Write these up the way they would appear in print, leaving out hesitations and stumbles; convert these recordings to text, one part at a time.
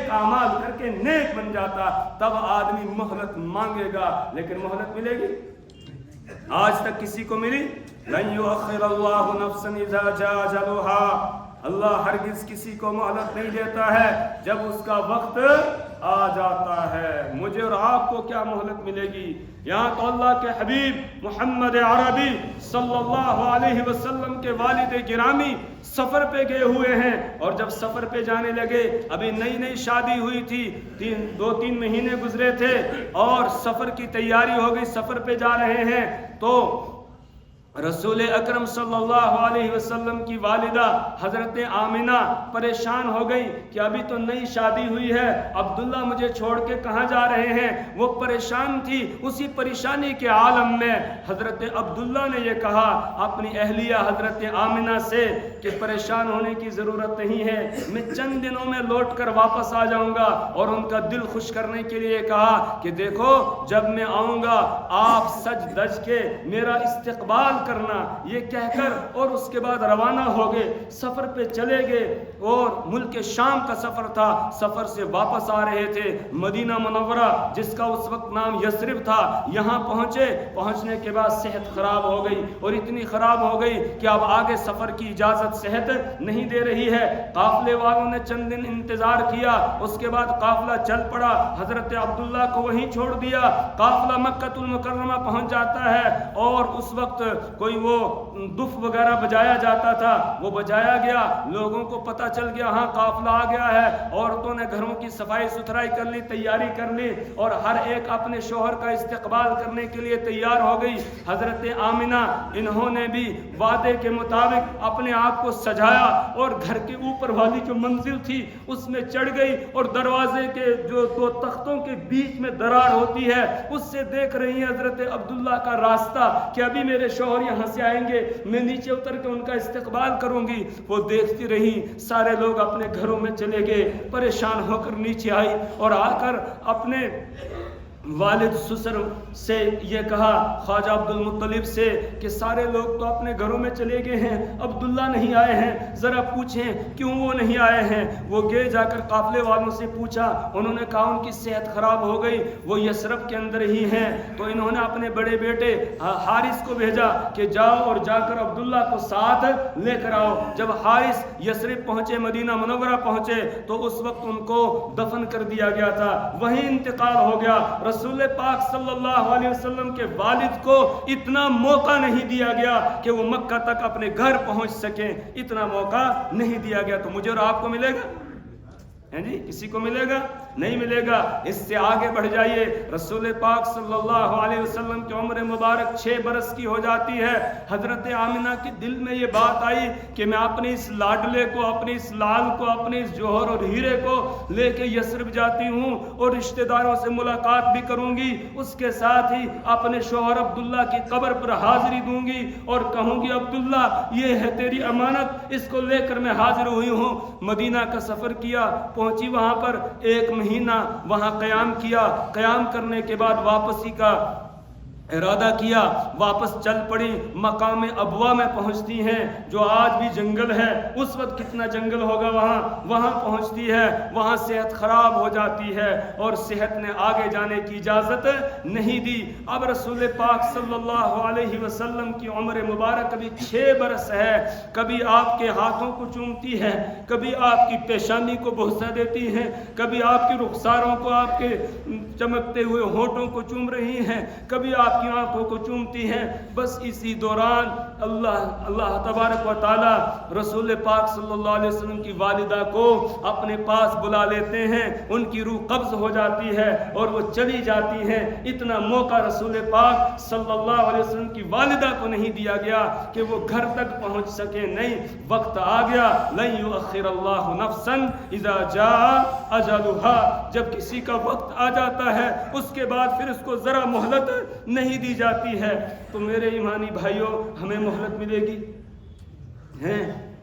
نیک اعمال کر کے نیک بن جاتا تب آدمی مہلت مانگے گا، لیکن مہلت ملے گی؟ آج تک کسی کو ملی؟ لن یؤخر اللہ نفسا اذا جاء اجلها، اللہ ہرگز کسی کو مہلت نہیں دیتا ہے جب اس کا وقت آ جاتا ہے۔ مجھے اور آپ کو کیا مہلت ملے گی؟ یہاں تو اللہ کے حبیب محمد عربی صلی اللہ علیہ وسلم کے والد گرامی سفر پہ گئے ہوئے ہیں، اور جب سفر پہ جانے لگے، ابھی نئی نئی شادی ہوئی تھی، 2-3 مہینے گزرے تھے اور سفر کی تیاری ہو گئی، سفر پہ جا رہے ہیں، تو رسول اکرم صلی اللہ علیہ وسلم کی والدہ حضرت آمنہ پریشان ہو گئی کہ ابھی تو نئی شادی ہوئی ہے، عبداللہ مجھے چھوڑ کے کہاں جا رہے ہیں؟ وہ پریشان تھی۔ اسی پریشانی کے عالم میں حضرت عبداللہ نے یہ کہا اپنی اہلیہ حضرت آمنہ سے کہ پریشان ہونے کی ضرورت نہیں ہے، میں چند دنوں میں لوٹ کر واپس آ جاؤں گا، اور ان کا دل خوش کرنے کے لیے کہا کہ دیکھو جب میں آؤں گا آپ سج دج کے میرا استقبال کرنا، یہ کہہ کر اور اس کے بعد روانہ ہو گئے، سفر پہ چلے گئے، اور ملک شام کا سفر تھا، سفر سے واپس آ رہے تھے مدینہ منورہ جس کا اس وقت نام یثرب تھا، یہاں پہنچنے کے بعد صحت خراب ہو گئی، اور اتنی خراب ہو گئی کہ اب آگے سفر کی اجازت صحت نہیں دے رہی ہے۔ قافلے والوں نے چند دن انتظار کیا، اس کے بعد قافلہ چل پڑا، حضرت عبداللہ کو وہیں چھوڑ دیا، قافلہ مکہ المکرمہ پہنچ جاتا ہے، اور اس وقت کوئی وہ دف وغیرہ بجایا جاتا تھا، وہ بجایا گیا، لوگوں کو پتہ چل گیا ہاں قافلہ آ گیا ہے، عورتوں نے گھروں کی صفائی ستھرائی کر لی، تیاری کر لی، اور ہر ایک اپنے شوہر کا استقبال کرنے کے لیے تیار ہو گئی۔ حضرت آمنہ انہوں نے بھی وعدے کے مطابق اپنے آپ کو سجایا، اور گھر کے اوپر والی جو منزل تھی اس میں چڑھ گئی، اور دروازے کے جو 2 تختوں کے بیچ میں درار ہوتی ہے اس سے دیکھ رہی ہیں حضرت عبداللہ کا راستہ کہ ابھی میرے شوہر یہاں سے آئیں گے، میں نیچے اتر کے ان کا استقبال کروں گی۔ وہ دیکھتی رہی، سارے لوگ اپنے گھروں میں چلے گئے، پریشان ہو کر نیچے آئی، اور آ کر اپنے والد سسر سے یہ کہا، خواجہ عبد المطلب سے، کہ سارے لوگ تو اپنے گھروں میں چلے گئے ہیں، عبداللہ نہیں آئے ہیں، ذرا پوچھیں کیوں وہ نہیں آئے ہیں۔ وہ گئے، جا کر قافلے والوں سے پوچھا، انہوں نے کہا ان کی صحت خراب ہو گئی، وہ یثرب کے اندر ہی ہیں۔ تو انہوں نے اپنے بڑے بیٹے حارث کو بھیجا کہ جاؤ اور جا کر عبداللہ کو ساتھ لے کر آؤ۔ جب حارث یثرب پہنچے، مدینہ منورہ پہنچے، تو اس وقت ان کو دفن کر دیا گیا تھا، وہیں انتقال ہو گیا۔ رسول پاک صلی اللہ علیہ وسلم کے والد کو اتنا موقع نہیں دیا گیا کہ وہ مکہ تک اپنے گھر پہنچ سکیں، اتنا موقع نہیں دیا گیا۔ تو مجھے اور آپ کو ملے گا؟ ہیں جی، کسی کو ملے گا؟ نہیں ملے گا۔ اس سے آگے بڑھ جائیے، رسول پاک صلی اللہ علیہ وسلم کی عمر مبارک 6 برس کی ہو جاتی ہے۔ حضرت آمنہ کے دل میں یہ بات آئی کہ میں اپنے اس لاڈلے کو، اپنے اس لال کو، اپنے اس جوہر اور ہیرے کو لے کے یثرب جاتی ہوں، اور رشتہ داروں سے ملاقات بھی کروں گی، اس کے ساتھ ہی اپنے شوہر عبداللہ کی قبر پر حاضری دوں گی، اور کہوں گی عبداللہ یہ ہے تیری امانت، اس کو لے کر میں حاضر ہوئی ہوں۔ مدینہ کا سفر کیا، پہنچی وہاں پر 1 مہینہ وہاں قیام کیا، قیام کرنے کے بعد واپسی کا ارادہ کیا، واپس چل پڑی، مقام ابوا میں پہنچتی ہیں جو آج بھی جنگل ہے، اس وقت کتنا جنگل ہوگا وہاں پہنچتی ہے، وہاں صحت خراب ہو جاتی ہے، اور صحت نے آگے جانے کی اجازت نہیں دی۔ اب رسول پاک صلی اللہ علیہ وسلم کی عمر مبارک ابھی 6 برس ہے، کبھی آپ کے ہاتھوں کو چومتی ہے، کبھی آپ کی پیشانی کو بوسہ دیتی ہے، کبھی آپ کی رخساروں کو، آپ کے چمکتے ہوئے ہونٹوں کو چوم رہی ہیں، کبھی آپ کی آنکھوں کو چومتی ہیں۔ بس اسی دوران اللہ تبارک و تعالی رسول پاک صلی اللہ علیہ وسلم کی والدہ کو اپنے پاس بلا لیتے ہیں، ان کی روح قبض ہو جاتی ہے اور وہ چلی جاتی ہیں۔ اتنا موقع رسول پاک صلی اللہ علیہ وسلم کی والدہ کو نہیں دیا گیا کہ وہ گھر تک پہنچ سکے، نہیں، وقت آ گیا، لن یؤخر اللہ نفسا اذا جاء اجلها، جب کسی کا وقت آ جاتا ہے اس کے بعد پھر اس کو ذرا مہلت نہیں دی جاتی ہے۔ تو میرے ایمانی بھائیوں، ہمیں مہلت ملے گی؟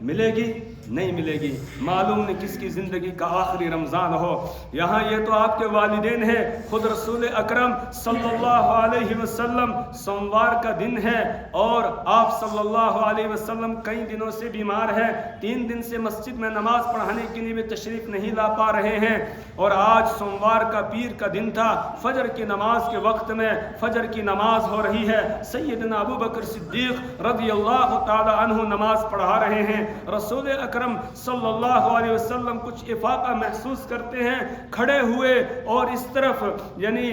ملے گی؟ نہیں ملے گی. معلوم نہیں کس کی زندگی کا آخری رمضان ہو. یہاں یہ تو آپ کے والدین ہیں, خود رسول اکرم صلی اللہ علیہ وسلم سوموار کا دن ہے اور آپ صلی اللہ علیہ وسلم کئی دنوں سے بیمار ہیں, 3 دن سے مسجد میں نماز پڑھانے کے لیے بھی تشریف نہیں لا پا رہے ہیں, اور آج سوموار کا پیر کا دن تھا, فجر کی نماز کے وقت میں فجر کی نماز ہو رہی ہے, سیدنا ابو بکر صدیق رضی اللہ تعالی عنہ نماز پڑھا رہے ہیں. رسول اکرم صلی اللہ علیہ وسلم کچھ افاقہ محسوس کرتے ہیں, کھڑے ہوئے اور اس طرف یعنی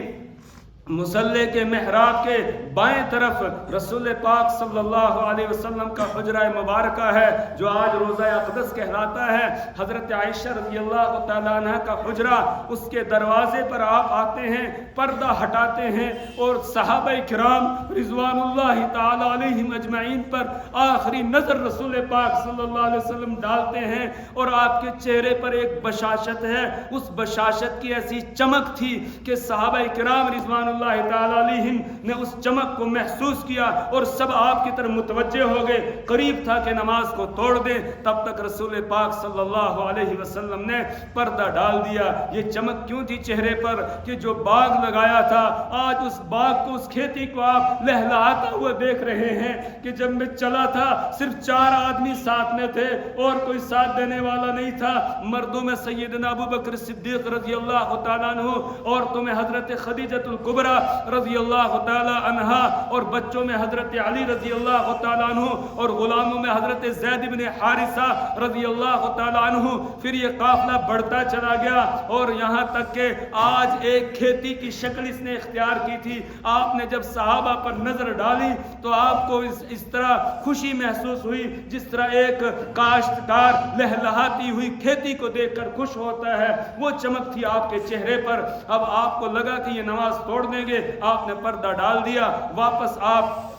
مصلی کے محراب کے بائیں طرف رسول پاک صلی اللہ علیہ وسلم کا حجرہ مبارکہ ہے جو آج روضہ اقدس کہلاتا ہے. حضرت عائشہ رضی اللہ تعالیٰ عنہ کا حجرہ, اس کے دروازے پر آپ آتے ہیں, پردہ ہٹاتے ہیں اور صحابہ کرام رضوان اللہ تعالیٰ علیہم اجمعین پر آخری نظر رسول پاک صلی اللہ علیہ وسلم ڈالتے ہیں, اور آپ کے چہرے پر ایک بشاشت ہے. اس بشاشت کی ایسی چمک تھی کہ صحابہ کرام رضوان اللہ تعالیٰ علیہم نے اس چمک کو محسوس کیا اور سب آپ کی طرف متوجہ ہو گئے. قریب تھا کہ نماز کو توڑ دیں, تب تک رسول پاک صلی اللہ علیہ وسلم نے پردہ ڈال دیا. یہ چمک کیوں تھی چہرے پر کہ جو باغ لگایا تھا, آج اس باغ کو, اس کھیتی کو آپ لہلاتا ہوا دیکھ رہے ہیں کہ جب میں چلا تھا صرف 4 آدمی ساتھ میں تھے اور کوئی ساتھ دینے والا نہیں تھا. مردوں میں سیدنا ابو بکر صدیق رضی اللہ تعالیٰ عنہ, عورتوں میں حضرت خدیجۃ الکبریٰ رضی اللہ تعالی عنہا, اور بچوں میں حضرت علی رضی اللہ تعالی عنہ, اور غلاموں میں حضرت زید بن حارثہ رضی اللہ تعالی عنہ. پھر یہ قافلہ بڑھتا چلا گیا اور یہاں تک کہ آج ایک کھیتی کی شکل اس نے اختیار کی تھی. آپ نے جب صحابہ پر نظر ڈالی تو آپ کو اس طرح خوشی محسوس ہوئی جس طرح ایک کاشتکار لہلہاتی ہوئی کھیتی کو دیکھ کر خوش ہوتا ہے. وہ چمک تھی آپ کے چہرے پر. اب آپ کو لگا کہ یہ نماز توڑ دیں گے, آپ نے پردہ ڈال دیا, واپس آپ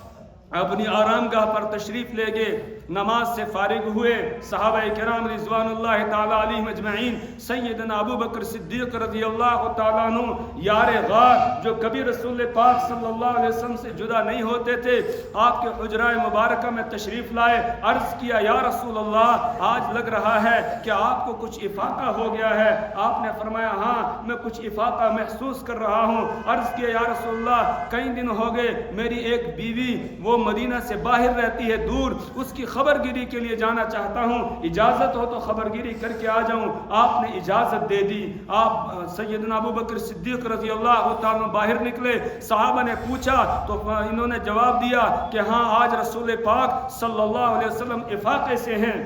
اپنی آرام گاہ پر تشریف لے گئے, نماز سے فارغ ہوئے. صحابہ کرام رضوان اللہ تعالیٰ علیہم اجمعین, سیدنا ابو بکر صدیق رضی اللہ تعالیٰ عنہ یار غار جو کبھی رسول پاک صلی اللہ علیہ وسلم سے جدا نہیں ہوتے تھے, آپ کے حجرہ مبارکہ میں تشریف لائے. عرض کیا یا رسول اللہ, آج لگ رہا ہے کہ آپ کو کچھ افاقہ ہو گیا ہے. آپ نے فرمایا ہاں میں کچھ افاقہ محسوس کر رہا ہوں. عرض کیا یا رسول اللہ, کئی دن ہو گئے, میری ایک بیوی وہ مدینہ سے باہر رہتی ہے دور, اس کی خبر گیری کے لیے جانا چاہتا ہوں, اجازت ہو تو خبر گیری کر کے آ جاؤں. آپ نے اجازت دے دی. آپ سیدنا ابو بکر صدیق رضی اللہ تعالیٰ باہر نکلے. صحابہ نے پوچھا تو انہوں نے جواب دیا کہ ہاں آج رسول پاک صلی اللہ علیہ وسلم افاقے سے ہیں.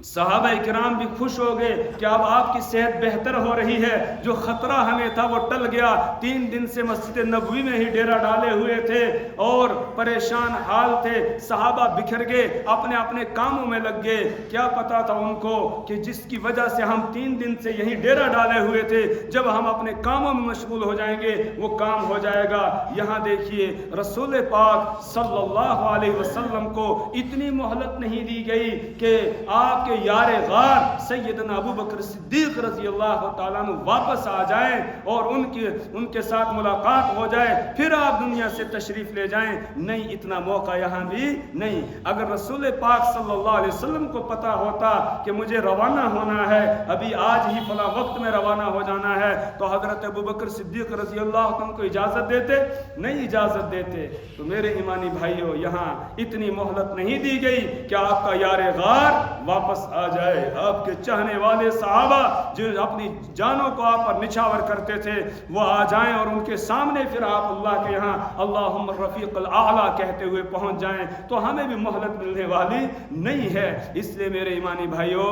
صحابہ کرام بھی خوش ہو گئے کہ اب آپ کی صحت بہتر ہو رہی ہے. جو خطرہ ہمیں تھا وہ ٹل گیا. 3 دن سے مسجد نبوی میں ہی ڈیرا ڈالے ہوئے تھے اور پریشان حال تھے. صحابہ بکھر گئے, اپنے اپنے کاموں میں لگ گئے. کیا پتا تھا ان کو کہ جس کی وجہ سے ہم 3 دن سے یہی ڈیرا ڈالے ہوئے تھے, جب ہم اپنے کاموں میں مشغول ہو جائیں گے وہ کام ہو جائے گا. یہاں دیکھیے رسول پاک صلی اللہ علیہ وسلم کو اتنی مہلت نہیں دی گئی کہ آپ یار غار سیدنا ابو بکر صدیق رضی اللہ تعالیٰ عنہ واپس آ جائیں اور ان کے ساتھ ملاقات ہو جائے, پھر آپ دنیا سے تشریف لے جائیں. نہیں, اتنا موقع یہاں بھی نہیں. اگر رسول پاک صلی اللہ علیہ وسلم کو پتا ہوتا کہ مجھے روانہ ہونا ہے, ابھی آج ہی فلاں وقت میں روانہ ہو جانا ہے, تو حضرت ابو بکر صدیق رضی اللہ عنہ کو اجازت دیتے؟ نہیں اجازت دیتے. تو میرے ایمانی بھائیوں, یہاں اتنی مہلت نہیں دی گئی کہ آپ کا یار غار واپس آ جائے. آپ کے چاہنے والے صحابہ جو اپنی جانوں کو آپ پر نچھاور کرتے تھے وہ آ جائیں اور ان کے سامنے پھر آپ اللہ کے یہاں اللہم الرفیق الاعلیٰ کہتے ہوئے پہنچ جائیں, تو ہمیں بھی مہلت ملنے والی نہیں ہے. اس لیے میرے ایمانی بھائیوں,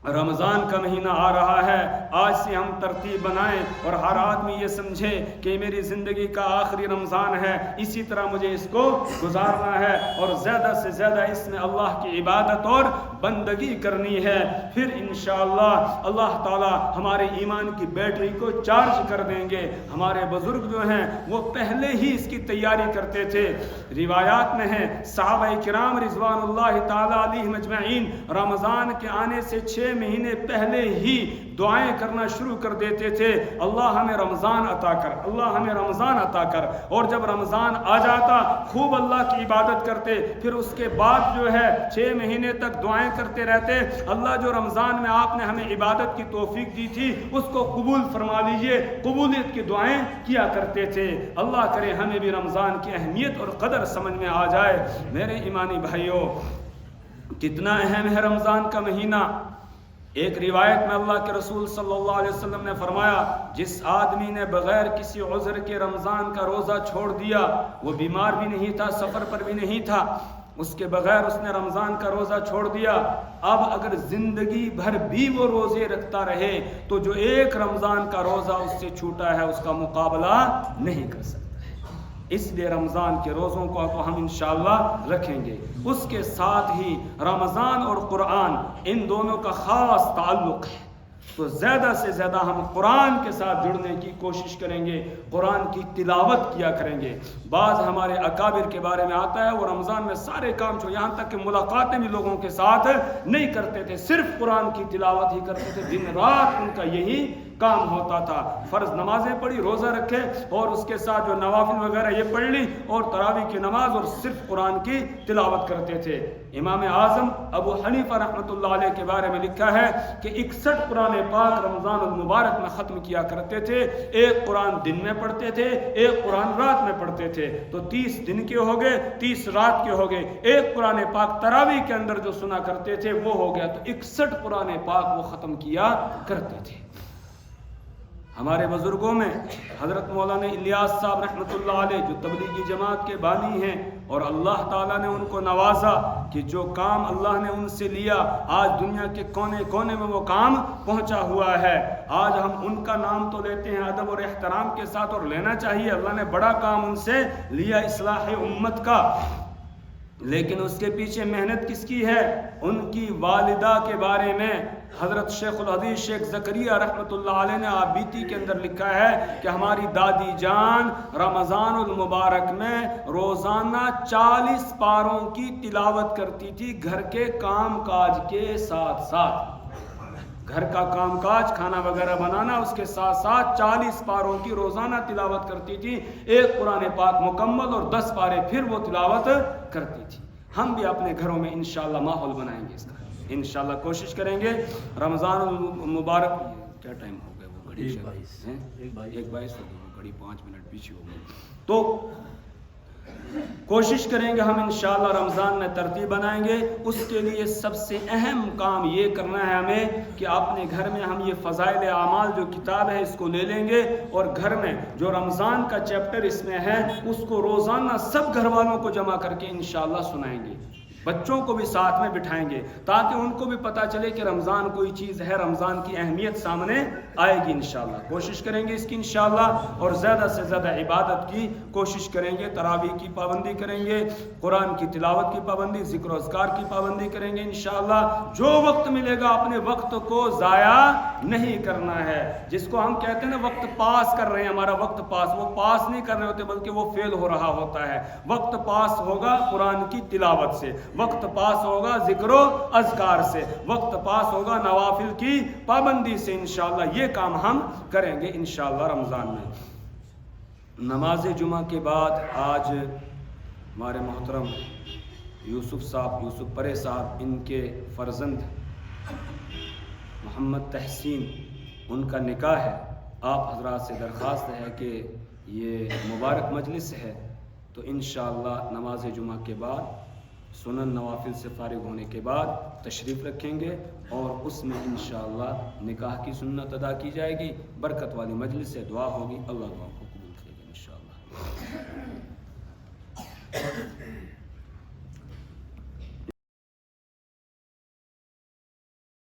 رمضان کا مہینہ آ رہا ہے, آج سے ہم ترتیب بنائیں اور ہر آدمی یہ سمجھے کہ میری زندگی کا آخری رمضان ہے, اسی طرح مجھے اس کو گزارنا ہے اور زیادہ سے زیادہ اس میں اللہ کی عبادت اور بندگی کرنی ہے. پھر انشاءاللہ اللہ تعالی ہمارے ایمان کی بیٹری کو چارج کر دیں گے. ہمارے بزرگ جو ہیں وہ پہلے ہی اس کی تیاری کرتے تھے. روایات میں ہے صحابہ کرام رضوان اللہ تعالی علیہم اجمعین رمضان کے آنے سے 6 6 مہینے پہلے ہی دعائیں کرنا شروع کر دیتے تھے، اللہ ہمیں رمضان عطا کر، اللہ ہمیں رمضان عطا کر۔ اور جب رمضان آ جاتا خوب اللہ کی عبادت کرتے، پھر اس کے بعد جو ہے 6 مہینے تک دعائیں کرتے رہتے، اللہ جو رمضان میں آپ نے ہمیں عبادت کی توفیق دی تھی اس کو قبول فرما لیجئے، قبولیت کی دعائیں کیا کرتے تھے۔ اللہ کرے ہمیں بھی رمضان کی اہمیت اور قدر سمجھ میں آ جائے۔ میرے ایمانی بھائیوں، کتنا اہم ہے رمضان کا مہینہ۔ ایک روایت میں اللہ کے رسول صلی اللہ علیہ وسلم نے فرمایا، جس آدمی نے بغیر کسی عذر کے رمضان کا روزہ چھوڑ دیا، وہ بیمار بھی نہیں تھا، سفر پر بھی نہیں تھا، اس کے بغیر اس نے رمضان کا روزہ چھوڑ دیا، اب اگر زندگی بھر بھی وہ روزے رکھتا رہے تو جو ایک رمضان کا روزہ اس سے چھوٹا ہے اس کا مقابلہ نہیں کر سکتا۔ اس لیے رمضان کے روزوں کو ہم انشاءاللہ رکھیں گے۔ اس کے ساتھ ہی رمضان اور قرآن، ان دونوں کا خاص تعلق ہے، تو زیادہ سے زیادہ ہم قرآن کے ساتھ جڑنے کی کوشش کریں گے، قرآن کی تلاوت کیا کریں گے۔ بعض ہمارے اکابر کے بارے میں آتا ہے وہ رمضان میں سارے کام چھوڑ، یہاں تک کہ ملاقاتیں بھی لوگوں کے ساتھ نہیں کرتے تھے، صرف قرآن کی تلاوت ہی کرتے تھے، دن رات ان کا یہی کام ہوتا تھا۔ فرض نمازیں پڑھی، روزہ رکھے اور اس کے ساتھ جو نوافل وغیرہ یہ پڑھ لی، اور تراویح کی نماز، اور صرف قرآن کی تلاوت کرتے تھے۔ امام اعظم ابو حنیفہ رحمۃ اللہ علیہ کے بارے میں لکھا ہے کہ 61 قرآن پاک رمضان المبارک میں ختم کیا کرتے تھے، ایک قرآن دن میں پڑھتے تھے، ایک قرآن رات میں پڑھتے تھے، تو 30 دن کے ہو گئے، 30 رات کے ہو گئے، ایک قرآن پاک تراویح کے اندر جو سنا کرتے تھے وہ ہو گیا، تو 61 قرآن پاک وہ ختم کیا کرتے تھے۔ ہمارے بزرگوں میں حضرت مولانا الیاس صاحب رحمۃ اللہ علیہ جو تبلیغی جماعت کے بانی ہیں، اور اللہ تعالیٰ نے ان کو نوازا کہ جو کام اللہ نے ان سے لیا آج دنیا کے کونے کونے میں وہ کام پہنچا ہوا ہے۔ آج ہم ان کا نام تو لیتے ہیں ادب اور احترام کے ساتھ، اور لینا چاہیے، اللہ نے بڑا کام ان سے لیا اصلاح امت کا، لیکن اس کے پیچھے محنت کس کی ہے؟ ان کی والدہ کے بارے میں حضرت شیخ الحدیث شیخ زکریا رحمۃ اللہ علیہ نے آبیتی کے اندر لکھا ہے کہ ہماری دادی جان رمضان المبارک میں روزانہ 40 پاروں کی تلاوت کرتی تھی، گھر کے کام کاج کے ساتھ ساتھ، گھر کا کام کاج کھانا وغیرہ بنانا، اس کے ساتھ ساتھ 40 پاروں کی روزانہ تلاوت کرتی تھی، ایک قرآن پاک مکمل اور 10 پارے پھر وہ تلاوت کرتی تھی۔ ہم بھی اپنے گھروں میں انشاءاللہ ماحول بنائیں گے اس کا، انشاءاللہ کوشش کریں گے۔ رمضان المبارک کیا ٹائم ہو گیا؟ وہ گھڑی 1:22 ہو گئی، گھڑی 5 منٹ پیچھے ہو گئی، تو کوشش کریں گے ہم انشاءاللہ رمضان میں ترتیب بنائیں گے۔ اس کے لیے سب سے اہم کام یہ کرنا ہے ہمیں کہ اپنے گھر میں ہم یہ فضائل اعمال جو کتاب ہے اس کو لے لیں گے، اور گھر میں جو رمضان کا چیپٹر اس میں ہے اس کو روزانہ سب گھر والوں کو جمع کر کے انشاءاللہ سنائیں گے، بچوں کو بھی ساتھ میں بٹھائیں گے تاکہ ان کو بھی پتہ چلے کہ رمضان کوئی چیز ہے، رمضان کی اہمیت سامنے آئے گی انشاءاللہ۔ کوشش کریں گے اس کی انشاءاللہ، اور زیادہ سے زیادہ عبادت کی کوشش کریں گے، تراویح کی پابندی کریں گے، قرآن کی تلاوت کی پابندی، ذکر و اذکار کی پابندی کریں گے انشاءاللہ۔ جو وقت ملے گا اپنے وقت کو ضائع نہیں کرنا ہے، جس کو ہم کہتے ہیں نا وقت پاس کر رہے ہیں، ہمارا وقت پاس، وہ پاس نہیں کر رہے ہوتے بلکہ وہ فیل ہو رہا ہوتا ہے۔ وقت پاس ہوگا قرآن کی تلاوت سے، وقت پاس ہوگا ذکر و اذکار سے، وقت پاس ہوگا نوافل کی پابندی سے، انشاءاللہ یہ کام ہم کریں گے انشاءاللہ رمضان میں۔ نماز جمعہ کے بعد آج ہمارے محترم یوسف صاحب، یوسف پرے صاحب، ان کے فرزند محمد تحسین، ان کا نکاح ہے۔ آپ حضرات سے درخواست ہے کہ یہ مبارک مجلس ہے تو انشاءاللہ نماز جمعہ کے بعد سنن نوافل سے فارغ ہونے کے بعد تشریف رکھیں گے، اور اس میں انشاءاللہ نکاح کی سنت ادا کی جائے گی۔ برکت والی مجلس سے دعا ہوگی۔ اللہ دعا